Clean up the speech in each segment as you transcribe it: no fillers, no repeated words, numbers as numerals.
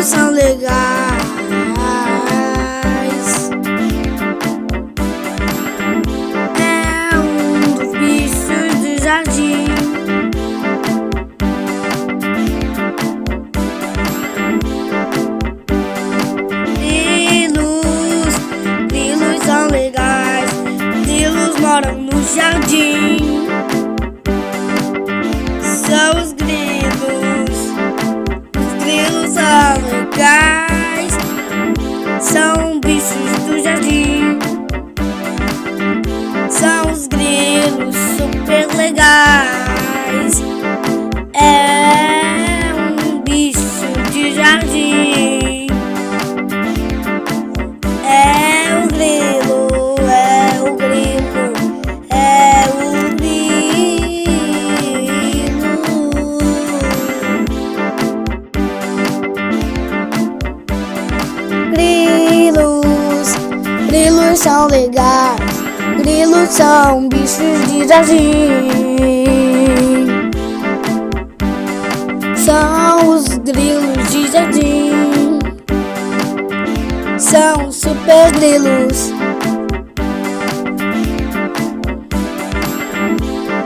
são legais. É um dos bichos do jardim. Grilos são legais. Grilos moram no jardim. São os grilos. Os grilos são legais. São bichos do jardim. São os grilos super legais. É um bicho de jardim. É o grilo, é o grilo, é o grilo. Grilos são legais. Grilos são bichos de jardim. São os grilos de jardim. São super grilos.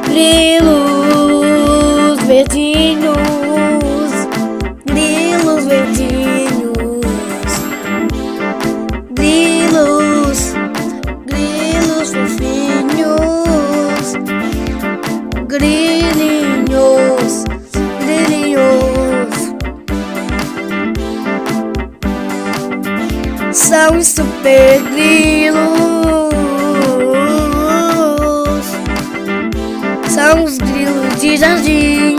Grilos verdinhos. Grilos verdinhos. Grilos. Grilos fofinhos. Grilinhos. Grilinhos. São os super grilos. São os grilos de jardim.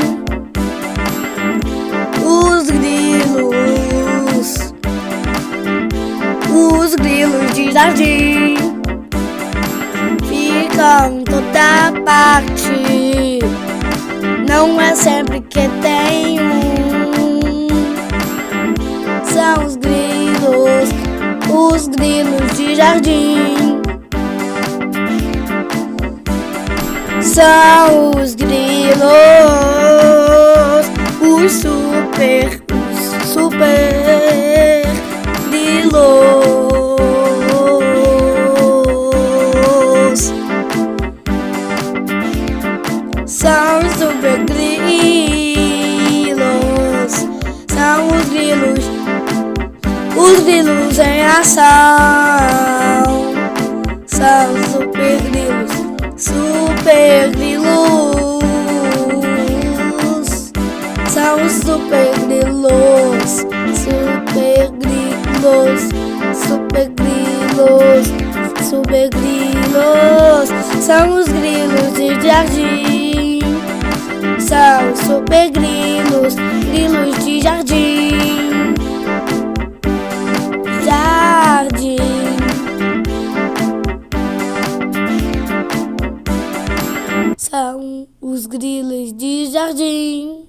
Os grilos. Os grilos de jardim. Ficam em toda parte. Não é sempre que tem um. São os grilos. Os grilos de jardim. São os grilos. Os super grilos. São os super grilos. São os grilos. Os grilos em ação. São os super grilos. Super grilos. São os super grilos. Super grilos. Super grilos. Super grilos. São os grilos de jardim. São os super grilos. Grilos de jardim. Jardim. São os grilos de jardim.